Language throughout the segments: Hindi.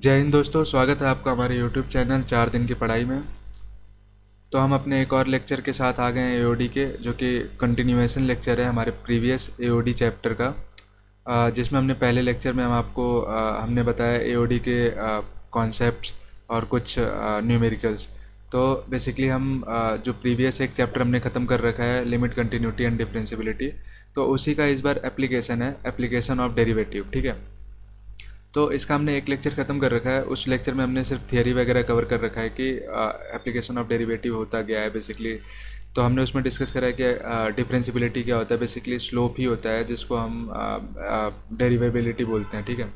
जय हिंद दोस्तों, स्वागत है आपका हमारे YouTube चैनल 4 दिन की पढ़ाई में। तो हम अपने एक और लेक्चर के साथ आ गए हैं एओडी के, जो कि कंटिन्यूएशन लेक्चर है हमारे प्रीवियस एओडी चैप्टर का, जिसमें हमने पहले लेक्चर में हमने बताया एओडी के कॉन्सेप्ट्स और कुछ न्यूमेरिकल्स। तो बेसिकली जो प्रीवियस एक चैप्टर हमने ख़त्म कर रखा है, लिमिट, कंटिन्यूटी एंड डिफरेंशिबिलिटी, तो उसी का इस बार एप्लीकेशन है, एप्लीकेशन ऑफ डेरिवेटिव। ठीक है, तो इसका हमने एक लेक्चर ख़त्म कर रखा है। उस लेक्चर में हमने सिर्फ थियरी वगैरह कवर कर रखा है कि एप्लीकेशन ऑफ डेरिवेटिव होता गया है बेसिकली। तो हमने उसमें डिस्कस करा है कि डिफरेंशिबिलिटी क्या होता है। बेसिकली स्लोप ही होता है जिसको हम डेरिवेबिलिटी बोलते हैं। ठीक है,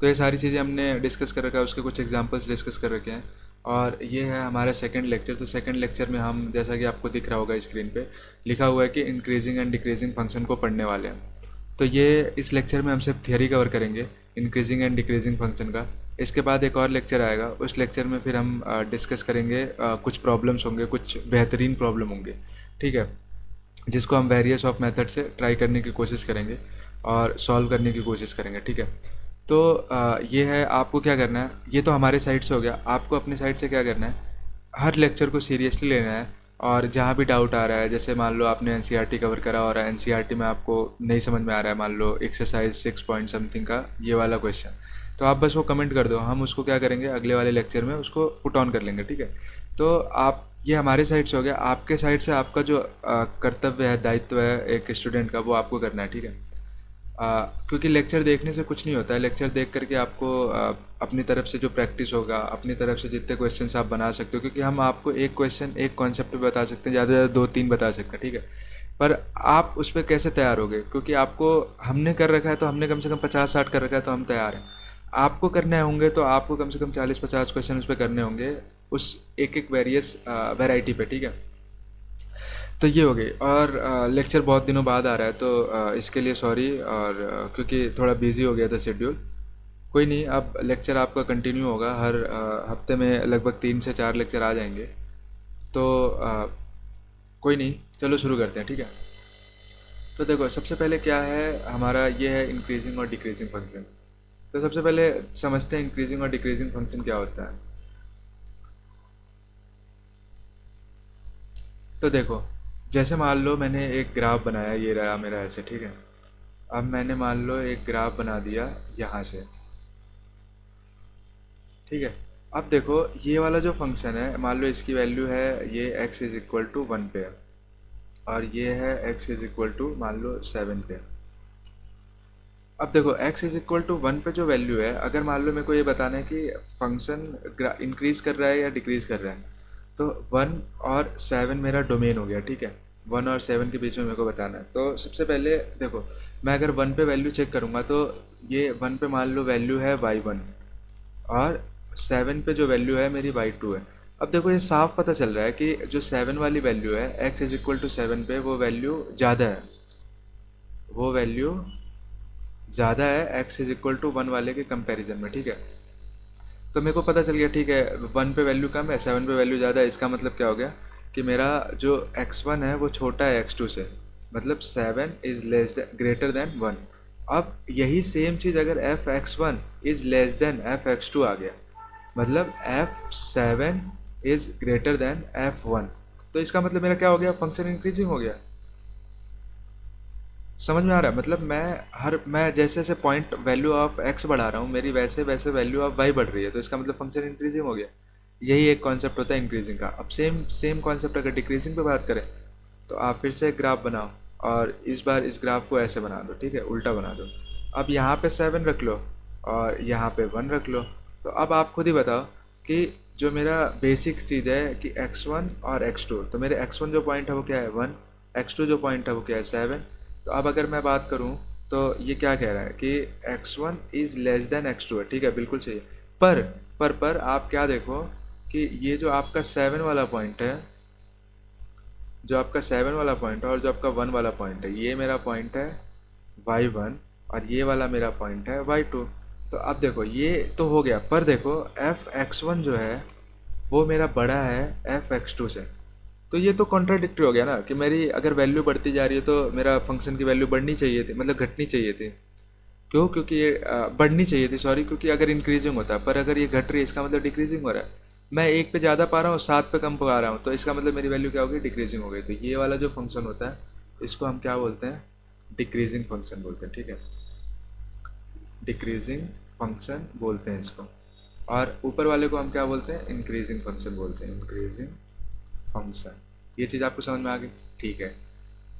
तो ये सारी चीज़ें हमने डिस्कस कर रखा है, उसके कुछ एग्जांपल्स डिस्कस कर रखे हैं। और ये है हमारा सेकंड लेक्चर। तो सेकंड लेक्चर में हम, जैसा कि आपको दिख रहा होगा स्क्रीन पे लिखा हुआ है कि इंक्रीजिंग एंड डिक्रीजिंग फंक्शन को पढ़ने वाले हैं। तो ये इस लेक्चर में हम सिर्फ थियरी कवर करेंगे इंक्रीजिंग एंड डिक्रीजिंग फंक्शन का। इसके बाद एक और लेक्चर आएगा, उस लेक्चर में फिर हम डिस्कस करेंगे, कुछ प्रॉब्लम्स होंगे, कुछ बेहतरीन प्रॉब्लम होंगे। ठीक है, जिसको हम वेरियस ऑफ मेथड से ट्राई करने की कोशिश करेंगे और सॉल्व करने की कोशिश करेंगे। ठीक है, तो ये है, आपको क्या करना है, ये तो हमारे साइड से हो गया। आपको अपनी साइड से क्या करना है, हर लेक्चर को सीरियसली लेना है। और जहाँ भी डाउट आ रहा है, जैसे मान लो आपने एनसीईआरटी कवर करा और एनसीईआरटी में आपको नहीं समझ में आ रहा है, मान लो एक्सरसाइज 6 पॉइंट समथिंग का ये वाला क्वेश्चन, तो आप बस वो कमेंट कर दो, हम उसको क्या करेंगे अगले वाले लेक्चर में उसको पुट ऑन कर लेंगे। ठीक है, तो आप, ये हमारे साइड से हो गया। आपके साइड से आपका जो कर्तव्य है, दायित्व है एक स्टूडेंट का, वो आपको करना है। ठीक है, क्योंकि लेक्चर देखने से कुछ नहीं होता है। लेक्चर देख करके आपको अपनी तरफ से जो प्रैक्टिस होगा, अपनी तरफ से जितने क्वेश्चंस आप बना सकते हो, क्योंकि हम आपको एक क्वेश्चन एक कॉन्सेप्ट पे बता सकते हैं, ज़्यादा से ज़्यादा 2-3 बता सकते हैं। ठीक है, पर आप उस पर कैसे तैयार होगे, क्योंकि आपको, हमने कर रखा है तो हमने कम से कम 50-60 कर रखा है, तो हम तैयार हैं। आपको करने होंगे तो आपको कम से कम 40-50 क्वेश्चन उस पर करने होंगे, उस एक एक वेरियस वेराइटी पे। ठीक है, तो ये हो गई। और लेक्चर बहुत दिनों बाद आ रहा है, तो इसके लिए सॉरी। और क्योंकि थोड़ा बिजी हो गया था शेड्यूल, कोई नहीं, अब लेक्चर आपका कंटिन्यू होगा। हर हफ्ते में लगभग 3 से 4 लेक्चर आ जाएंगे। तो कोई नहीं, चलो शुरू करते हैं। ठीक है, तो देखो, सबसे पहले क्या है हमारा, ये है इंक्रीजिंग और डिक्रीजिंग फंक्शन। तो सबसे पहले समझते हैं इंक्रीजिंग और डिक्रीजिंग फंक्शन क्या होता है। तो देखो, जैसे मान लो मैंने एक ग्राफ बनाया, ये रहा मेरा ऐसे। ठीक है, अब मैंने मान लो एक ग्राफ बना दिया यहाँ से। ठीक है, अब देखो ये वाला जो फंक्शन है, मान लो इसकी वैल्यू है ये x=1 पे, और ये है x=, मान लो 7 पे। अब देखो x=1 पे जो वैल्यू है, अगर मान लो मेरे को ये बताना है कि फंक्शन इंक्रीज कर रहा है या डिक्रीज कर रहा है, तो 1 और 7 मेरा डोमेन हो गया। ठीक है, 1 और 7 के बीच में मेरे को बताना है। तो सबसे पहले देखो, मैं अगर 1 पे वैल्यू चेक करूँगा, तो ये 1 पे मान लो वैल्यू है y1, और 7 पे जो वैल्यू है मेरी y2 है। अब देखो ये साफ पता चल रहा है कि जो 7 वाली वैल्यू है, x=7 पे, वो वैल्यू ज़्यादा है, वो वैल्यू ज़्यादा है x=1 वाले के कंपैरिजन में। ठीक है, तो मेरे को पता चल गया, ठीक है, 1 पे वैल्यू कम है, 7 पे वैल्यू ज़्यादा है। इसका मतलब क्या हो गया कि मेरा जो x1 है वो छोटा है x2 से, मतलब 7 इज़ ग्रेटर देन 1। अब यही सेम चीज़ अगर f(x1) is less than f(x2) आ गया, मतलब f7 is greater than f1, तो इसका मतलब मेरा क्या हो गया, फंक्शन इंक्रीजिंग हो गया। समझ में आ रहा है, मतलब मैं जैसे जैसे पॉइंट वैल्यू ऑफ x बढ़ा रहा हूँ, मेरी वैसे वैसे वैल्यू ऑफ y बढ़ रही है, तो इसका मतलब फंक्शन इंक्रीजिंग हो गया। यही एक कॉन्सेप्ट होता है इंक्रीजिंग का। अब सेम सेम कॉन्सेप्ट अगर डिक्रीजिंग पे बात करें, तो आप फिर से एक ग्राफ बनाओ, और इस बार इस ग्राफ को ऐसे बना दो। ठीक है, उल्टा बना दो। अब यहाँ पे 7 रख लो और यहाँ पे 1 रख लो। तो अब आप खुद ही बताओ कि जो मेरा बेसिक चीज़ है कि x1 और x2, तो मेरे x1 जो पॉइंट है वो क्या है 1, x2 जो पॉइंट है वो क्या है 7। तो अब अगर मैं बात करूँ, तो ये क्या कह रहा है कि x1 is less than x2 है। ठीक है, बिल्कुल सही है। पर आप क्या देखो कि ये जो आपका 7 वाला पॉइंट है, जो आपका 7 वाला पॉइंट है और जो आपका 1 वाला पॉइंट है, ये मेरा पॉइंट है y1 और ये वाला मेरा पॉइंट है y2। तो अब देखो ये तो हो गया, पर देखो f(x1) जो है वो मेरा बड़ा है f(x2) से। तो ये तो कॉन्ट्राडिक्टरी हो गया ना, कि मेरी अगर वैल्यू बढ़ती जा रही है तो मेरा फंक्शन की वैल्यू बढ़नी चाहिए थी, मतलब घटनी चाहिए थी, क्यों? क्योंकि ये बढ़नी चाहिए थी, सॉरी, क्योंकि अगर इंक्रीजिंग होता, पर अगर ये घट रही है इसका मतलब डिक्रीजिंग हो रहा है। मैं 1 पे ज़्यादा पा रहा हूँ, 7 पे कम पा रहा हूँ, तो इसका मतलब मेरी वैल्यू क्या होगी? डिक्रीजिंग हो गई। तो ये वाला जो फंक्शन होता है इसको हम क्या बोलते हैं? डिक्रीजिंग फंक्शन बोलते हैं, ठीक है। डिक्रीजिंग फंक्शन बोलते हैं इसको। और ऊपर वाले को हम क्या बोलते हैं? इंक्रीजिंग फंक्शन बोलते हैं, इंक्रीजिंग फंक्शन। ये चीज़ आपको समझ में आ गई? ठीक है।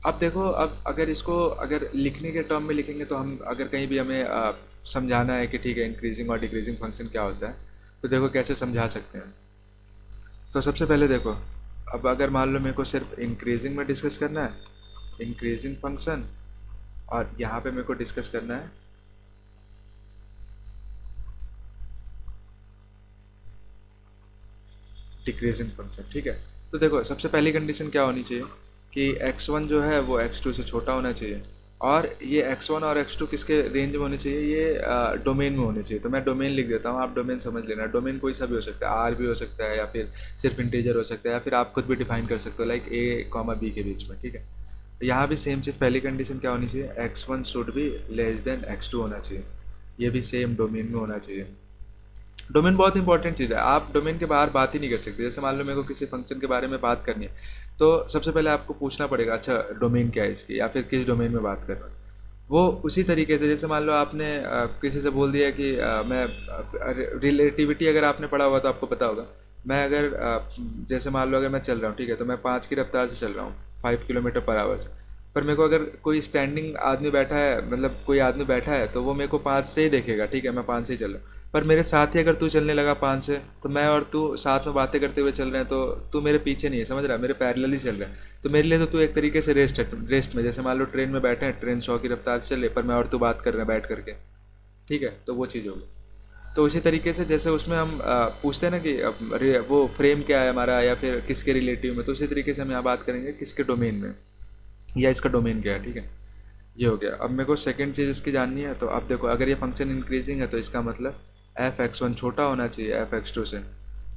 अब देखो, अब अगर इसको अगर लिखने के टर्म में लिखेंगे तो हम अगर कहीं भी हमें समझाना है कि ठीक है इंक्रीजिंग और डिक्रीजिंग फंक्शन क्या होता है, तो देखो कैसे समझा सकते हैं। तो सबसे पहले देखो, अब अगर मान लो मेरे को सिर्फ इंक्रीजिंग में डिस्कस करना है, इंक्रीजिंग फंक्शन, और यहाँ पे मेरे को डिस्कस करना है डिक्रीजिंग फंक्शन, ठीक है। तो देखो सबसे पहली कंडीशन क्या होनी चाहिए कि x1 जो है वो x2 से छोटा होना चाहिए, और ये x1 और x2 किसके रेंज में होने चाहिए? ये डोमेन में होने चाहिए। तो मैं डोमेन लिख देता हूँ, आप डोमेन समझ लेना। डोमेन कोई सा भी हो सकता है, आर भी हो सकता है, या फिर सिर्फ इंटीजर हो सकता है, या फिर आप खुद भी डिफाइन कर सकते हो लाइक a कॉमा b के बीच में, ठीक है। तो यहाँ भी सेम चीज़, पहली कंडीशन क्या होनी चाहिए? x1 शुड भी लेस देन x2 होना चाहिए। ये भी सेम डोमेन में होना चाहिए। डोमेन बहुत इंपॉर्टेंट चीज़ है, आप डोमेन के बाहर बात ही नहीं कर सकते। जैसे मान लो मेरे को किसी फंक्शन के बारे में बात करनी है, तो सबसे पहले आपको पूछना पड़ेगा अच्छा डोमेन क्या है इसकी, या फिर किस डोमेन में बात कर रहा हूँ। वो उसी तरीके से, जैसे मान लो आपने किसी से बोल दिया कि मैं रिलेटिविटी अगर आपने पढ़ा हुआ तो आपको पता होगा। मैं अगर जैसे मान लो अगर मैं चल रहा हूँ, ठीक है, तो मैं 5 की रफ्तार से चल रहा हूँ, 5 किलोमीटर पर आवर से। पर मेरे को अगर कोई स्टैंडिंग आदमी बैठा है, मतलब कोई आदमी बैठा है, तो वो मेरे को 5 से ही देखेगा, ठीक है, मैं 5 से ही चल रहा हूँ। पर मेरे साथ ही अगर तू चलने लगा 5 से, तो मैं और तू साथ में बातें करते हुए चल रहे हैं, तो तू मेरे पीछे नहीं है, समझ रहा है, मेरे पैरेलल ही चल रहा है। तो मेरे लिए तो तू एक तरीके से रेस्ट में, जैसे मान लो ट्रेन में बैठे हैं, ट्रेन 100 की रफ्तार से चले, पर मैं और तू बात कर रहे हैं बैठ करके, ठीक है, तो वो चीज़ होगी। तो उसी तरीके से जैसे उसमें हम पूछते हैं ना कि वो फ्रेम क्या है हमारा, या फिर किसके रिलेटिव में, तो उसी तरीके से हम यहाँ बात करेंगे किसके डोमेन में, या इसका डोमेन क्या है, ठीक है। ये हो गया। अब मेरे को सेकंड चीज़ इसकी जाननी है। तो अब देखो, अगर ये फंक्शन इंक्रीजिंग है तो इसका मतलब f(x1) छोटा होना चाहिए f(x2) से।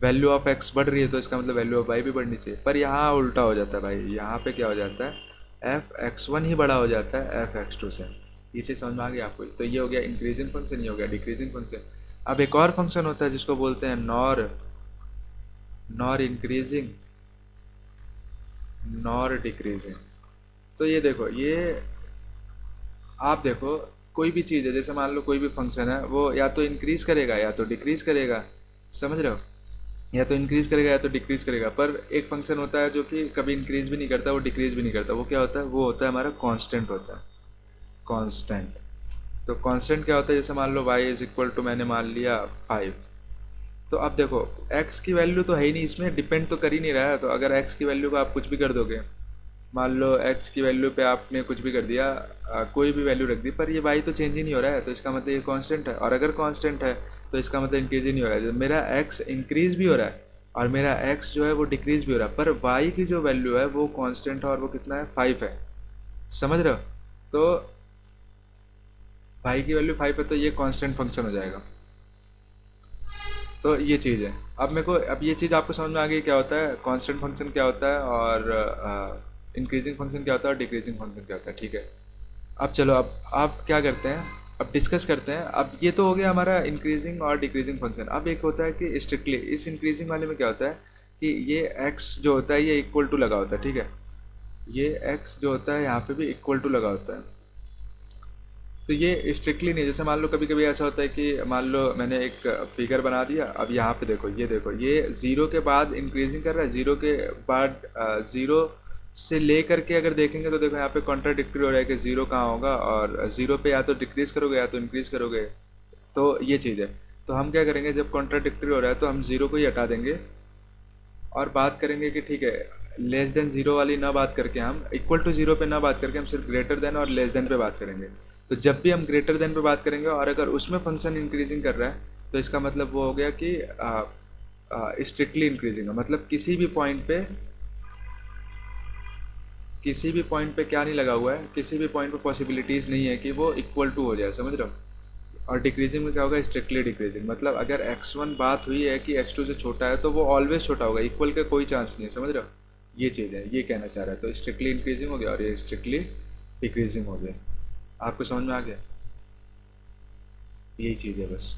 वैल्यू ऑफ x बढ़ रही है तो इसका मतलब वैल्यू ऑफ y भी बढ़नी चाहिए। पर यहाँ उल्टा हो जाता है भाई, यहाँ पे क्या हो जाता है? f(x1) ही बड़ा हो जाता है f(x2) से। ये चीज़ समझ में आ गई आपको? तो ये हो गया इंक्रीजिंग फंक्शन, ये हो गया डिक्रीजिंग फंक्शन। अब एक और फंक्शन होता है जिसको बोलते हैं nor, nor increasing, nor decreasing. तो ये देखो, ये आप देखो, कोई भी चीज़ है, जैसे मान लो कोई भी फंक्शन है, वो या तो इंक्रीज करेगा या तो डिक्रीज करेगा, समझ रहे हो? या तो इंक्रीज करेगा या तो डिक्रीज करेगा। पर एक फंक्शन होता है जो कि कभी इंक्रीज भी नहीं करता, वो डिक्रीज भी नहीं करता। वो क्या होता है? वो होता है हमारा कांस्टेंट होता है, कांस्टेंट। तो कांस्टेंट क्या होता है? जैसे मान लो y इज इक्वल टू, मैंने मान लिया 5। तो अब देखो x की वैल्यू तो है ही नहीं, इसमें डिपेंड तो कर ही नहीं रहा है। तो अगर x की वैल्यू को आप कुछ भी कर दोगे, मान लो x की वैल्यू पे आपने कुछ भी कर दिया, कोई भी वैल्यू रख दी, पर ये y तो चेंज ही नहीं हो रहा है, तो इसका मतलब ये कांस्टेंट है। और अगर कांस्टेंट है तो इसका मतलब इंक्रीज ही नहीं हो रहा है। मेरा x इंक्रीज भी हो रहा है और मेरा x जो है वो डिक्रीज भी हो रहा है, पर y की जो वैल्यू है वो कांस्टेंट है, और वो कितना है? 5 है, समझ रहे हो? तो y की वैल्यू 5 है, तो ये कांस्टेंट फंक्शन हो जाएगा। तो ये चीज़ है। अब मेरे को, अब ये चीज़ आपको समझ में आ गई क्या होता है कांस्टेंट फंक्शन क्या होता है, और इंक्रीजिंग फंक्शन क्या होता है, और डिक्रीजिंग फंक्शन क्या होता है, ठीक है। अब चलो, अब आप क्या करते हैं, अब डिस्कस करते हैं। अब ये तो हो गया हमारा इंक्रीजिंग और डिक्रीजिंग फंक्शन। अब एक होता है कि स्ट्रिक्टली इस इंक्रीजिंग वाले में क्या होता है कि ये x जो होता है ये इक्वल टू लगा होता है, ठीक है। ये x जो होता है यहाँ पे भी इक्वल टू लगा होता है। तो ये स्ट्रिक्टली नहीं, जैसे मान लो कभी कभी ऐसा होता है कि मान लो मैंने एक फिगर बना दिया, अब यहाँ पे देखो, ये देखो, ये ज़ीरो के बाद इंक्रीजिंग कर रहा है, ज़ीरो के बाद ज़ीरो से ले करके अगर देखेंगे तो देखो यहाँ पे कॉन्ट्राडिक्टरी हो रहा है कि ज़ीरो कहाँ होगा, और ज़ीरो पे या तो डिक्रीज करोगे या तो इंक्रीज करोगे। तो ये चीज़ है। तो हम क्या करेंगे, जब कॉन्ट्राडिक्टरी हो रहा है तो हम ज़ीरो को ही हटा देंगे, और बात करेंगे कि ठीक है लेस देन ज़ीरो वाली ना बात करके, हम इक्वल टू ज़ीरो पे ना बात करके, हम सिर्फ ग्रेटर देन और लेस देन पे बात करेंगे। तो जब भी हम ग्रेटर देन पे बात करेंगे और अगर उसमें फंक्शन इंक्रीजिंग कर रहा है, तो इसका मतलब वो हो गया कि स्ट्रिक्टली इंक्रीजिंग है। मतलब किसी भी पॉइंट पे, किसी भी पॉइंट पे क्या नहीं लगा हुआ है, किसी भी पॉइंट पे पॉसिबिलिटीज़ नहीं है कि वो इक्वल टू हो जाए, समझ रहे हो? और डिक्रीजिंग में क्या होगा? Strictly decreasing. मतलब अगर x1 बात हुई है कि x2 से छोटा है तो वो ऑलवेज छोटा होगा, इक्वल का कोई चांस नहीं है, समझ रहे हो? ये चीज़ है, ये कहना चाह रहा है। तो स्ट्रिक्टली इंक्रीजिंग हो गया और ये स्ट्रिक्टली डिक्रीजिंग हो गया। आपको समझ में आ गया? यही चीज़ है बस।